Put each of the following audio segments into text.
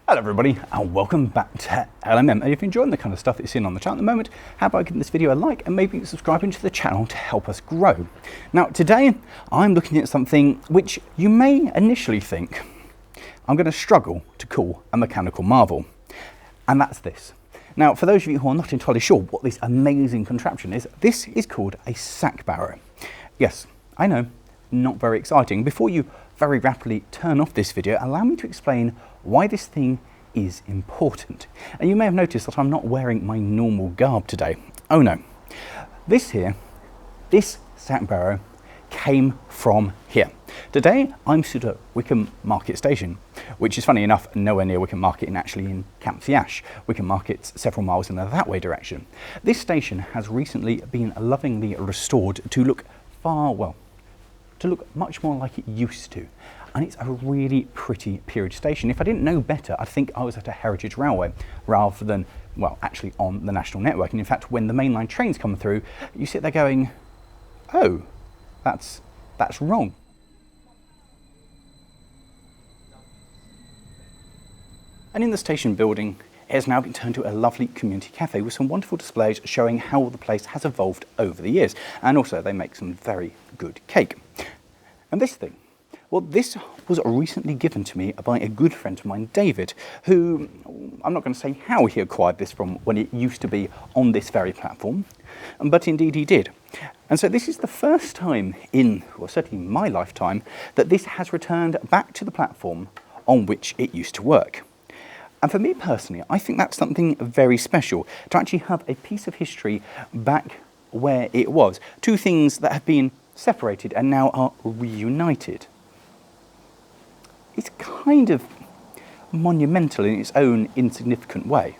Hello everybody and welcome back to LMM. And if you're enjoying the kind of stuff that's in on the channel at the moment, how about giving this video a like and maybe subscribing to the channel to help us grow. Now today I'm looking at something which you may initially think I'm going to struggle to call a mechanical marvel, and that's this. Now for those of you who are not entirely sure what this amazing contraption is, this is called a sack barrow. Yes, I know, not very exciting. Before you very rapidly turn off this video, allow me to explain why this thing is important. And you may have noticed that I'm not wearing my normal garb today. Oh no, this sack barrow came from here. Today I'm stood at Wickham Market Station, which is funny enough nowhere near Wickham Market and actually in Campsie. Wickham Market's several miles in the that way direction. This station has recently been lovingly restored to look much more like it used to. And it's a really pretty period station. If I didn't know better, I'd think I was at a heritage railway rather than, well, actually on the national network. And in fact, when the mainline trains come through, you sit there going, oh, that's wrong. And in the station building, it has now been turned to a lovely community cafe with some wonderful displays showing how the place has evolved over the years. And also they make some very good cake. And this thing, well, this was recently given to me by a good friend of mine, David, who, I'm not going to say how he acquired this from when it used to be on this very platform, but indeed he did. And so this is the first time in, well, certainly my lifetime, that this has returned back to the platform on which it used to work. And for me personally, I think that's something very special, to actually have a piece of history back where it was. Two things that have been separated and now are reunited. It's kind of monumental in its own insignificant way.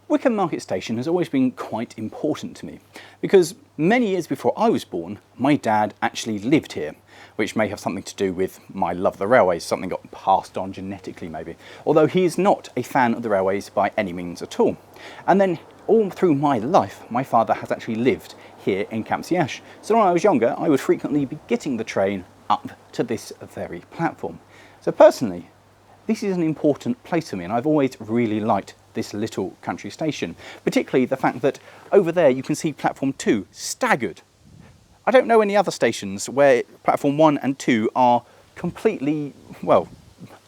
Wickham Market Station has always been quite important to me because many years before I was born, my dad actually lived here, which may have something to do with my love of the railways, something got passed on genetically maybe, although he is not a fan of the railways by any means at all. And then all through my life, my father has actually lived here in Campsie. So when I was younger, I would frequently be getting the train up to this very platform. So personally, this is an important place for me, and I've always really liked this little country station, particularly the fact that over there you can see platform 2 staggered. I don't know any other stations where platform 1 and 2 are completely, well,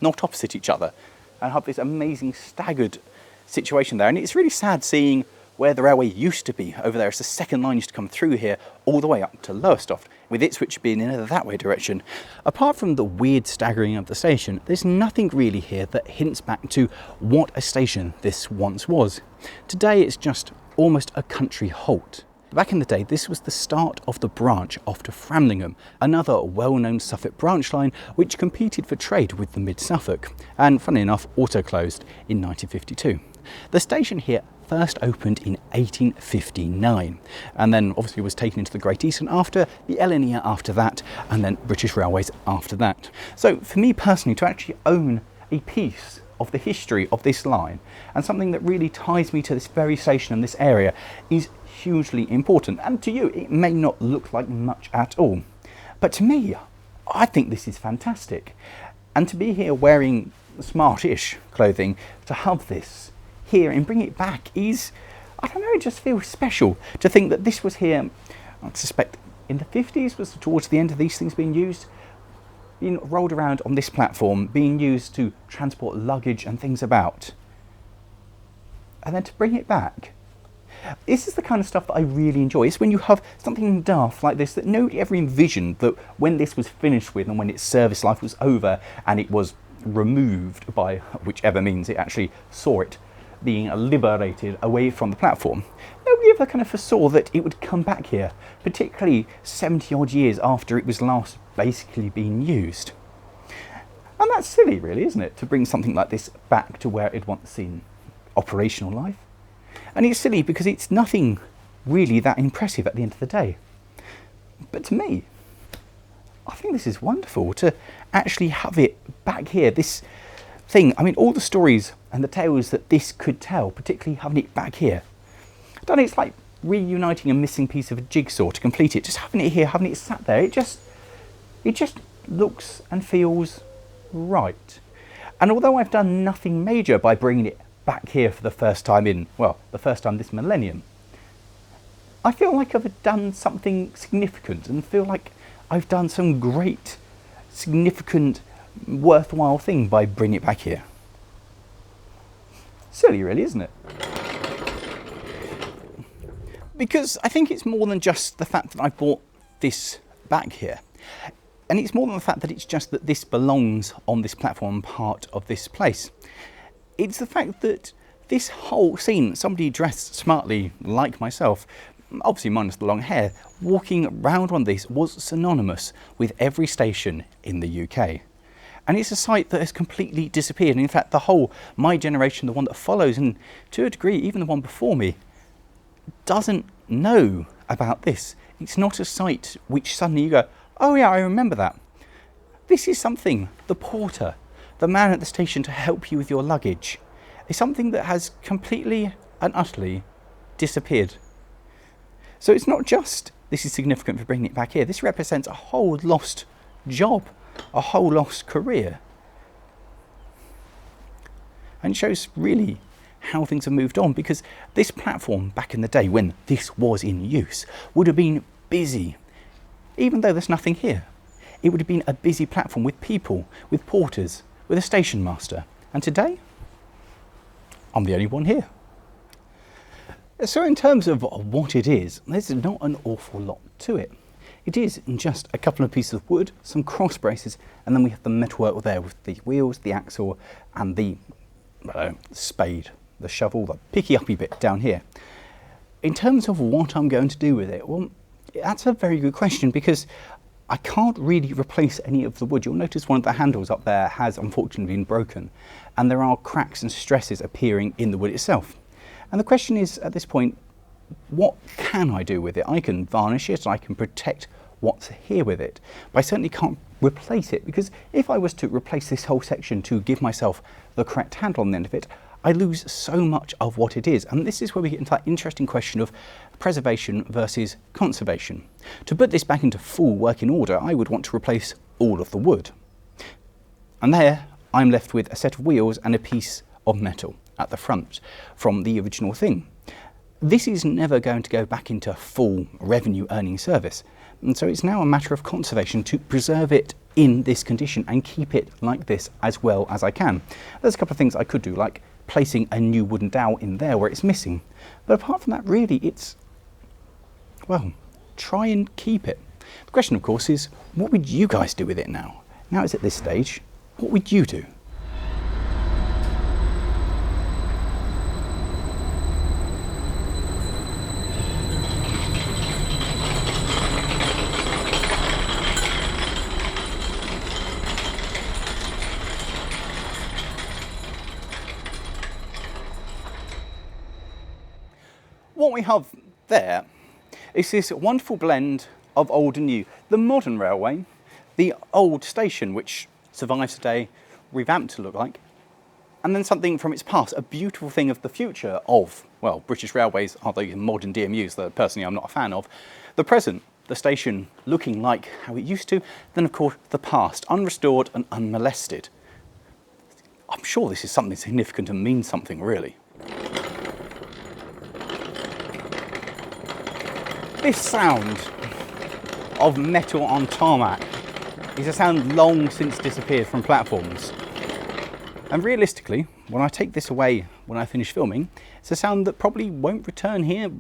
not opposite each other and have this amazing staggered situation there. And it's really sad seeing where the railway used to be over there as the second line used to come through here all the way up to Lowestoft, with its switch being in that way direction. Apart from the weird staggering of the station, there's nothing really here that hints back to what a station this once was. Today it's just almost a country halt. Back in the day, this was the start of the branch off to Framlingham, another well-known Suffolk branch line which competed for trade with the Mid-Suffolk, and funnily enough also closed in 1952. The station here first opened in 1859 and then obviously was taken into the Great Eastern after, the LNE after that, and then British Railways after that. So for me personally, to actually own a piece of the history of this line and something that really ties me to this very station and this area is hugely important. And to you it may not look like much at all, but to me I think this is fantastic. And to be here wearing smart-ish clothing, to have this here and bring it back is, I don't know, it just feels special to think that this was here, I suspect in the 50s was towards the end of these things being used, being rolled around on this platform, being used to transport luggage and things about. And then to bring it back, this is the kind of stuff that I really enjoy. It's when you have something daft like this that nobody ever envisioned that when this was finished with and when its service life was over and it was removed by whichever means it actually saw it being liberated away from the platform, nobody ever kind of foresaw that it would come back here, particularly 70 odd years after it was last basically being used. And that's silly really, isn't it, to bring something like this back to where it once seen operational life. And it's silly because it's nothing really that impressive at the end of the day. But to me, I think this is wonderful to actually have it back here, this thing. I mean, all the stories and the tales that this could tell, particularly having it back here. I don't know, it's like reuniting a missing piece of a jigsaw to complete it. Just having it here, having it sat there, it just looks and feels right. And although I've done nothing major by bringing it back here for the first time in, well, the first time this millennium, I feel like I've done something significant and feel like I've done some great, significant, worthwhile thing by bringing it back here. Silly really, isn't it? Because I think it's more than just the fact that I brought this back here. And it's more than the fact that it's just that this belongs on this platform, part of this place. It's the fact that this whole scene, somebody dressed smartly like myself, obviously minus the long hair, walking around on this was synonymous with every station in the UK. And it's a site that has completely disappeared. And in fact, the whole, my generation, the one that follows, and to a degree, even the one before me, doesn't know about this. It's not a site which suddenly you go, oh yeah, I remember that. This is something, the porter, the man at the station to help you with your luggage, is something that has completely and utterly disappeared. So it's not just this is significant for bringing it back here. This represents a whole lost job, a whole lost career. And it shows really how things have moved on, because this platform back in the day when this was in use would have been busy. Even though there's nothing here, it would have been a busy platform with people, with porters, with a station master. And today, I'm the only one here. So in terms of what it is, there's not an awful lot to it. It is just a couple of pieces of wood, some cross braces, and then we have the metalwork there with the wheels, the axle, and the spade, the shovel, the picky-uppy bit down here. In terms of what I'm going to do with it, well, that's a very good question, because I can't really replace any of the wood. You'll notice one of the handles up there has unfortunately been broken, and there are cracks and stresses appearing in the wood itself. And the question is, at this point, what can I do with it? I can varnish it, I can protect what's here with it, but I certainly can't replace it, because if I was to replace this whole section to give myself the correct handle on the end of it, I lose so much of what it is. And this is where we get into that interesting question of preservation versus conservation. To put this back into full working order, I would want to replace all of the wood. And there, I'm left with a set of wheels and a piece of metal at the front from the original thing. This is never going to go back into full revenue earning service. And so it's now a matter of conservation to preserve it in this condition and keep it like this as well as I can. There's a couple of things I could do, like placing a new wooden dowel in there where it's missing. But apart from that, really, it's, well, try and keep it. The question, of course, is what would you guys do with it now? Now it's at this stage, what would you do? What we have there is this wonderful blend of old and new. The modern railway, the old station, which survives today, revamped to look like, and then something from its past, a beautiful thing of the future of, well, British Railways are the modern DMUs that personally I'm not a fan of. The present, the station looking like how it used to, then of course the past, unrestored and unmolested. I'm sure this is something significant and means something really. This sound of metal on tarmac is a sound long since disappeared from platforms. And realistically, when I take this away when I finish filming, it's a sound that probably won't return here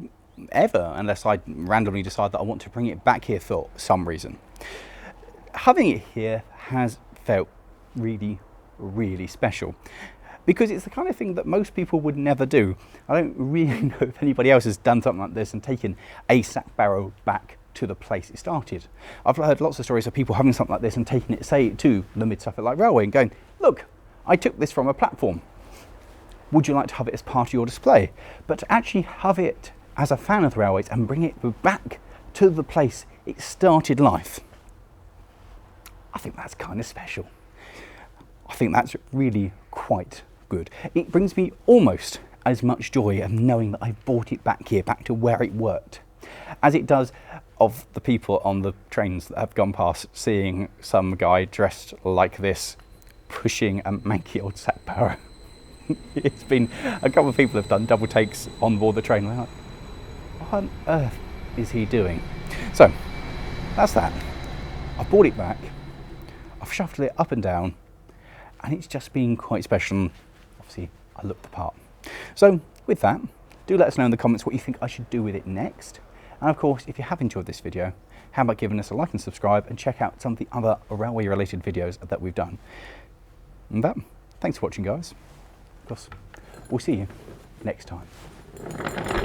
ever unless I randomly decide that I want to bring it back here for some reason. Having it here has felt really, really special, because it's the kind of thing that most people would never do. I don't really know if anybody else has done something like this and taken a Sack Barrow back to the place it started. I've heard lots of stories of people having something like this and taking it, say, to the Mid-Suffolk Light Railway and going, look, I took this from a platform. Would you like to have it as part of your display? But to actually have it as a fan of the railways and bring it back to the place it started life, I think that's kind of special. I think that's really quite good. It brings me almost as much joy of knowing that I brought it back here, back to where it worked, as it does of the people on the trains that have gone past seeing some guy dressed like this pushing a manky old Sack Barrow. It's been, a couple of people have done double takes on board the train. They're like, what on earth is he doing? So that's that. I've brought it back, I've shuffled it up and down, and it's just been quite special. And obviously I look the part. So with that, do let us know in the comments what you think I should do with it next. And of course, if you have enjoyed this video, how about giving us a like and subscribe, and check out some of the other railway related videos that we've done. And that, thanks for watching guys. Of course, we'll see you next time.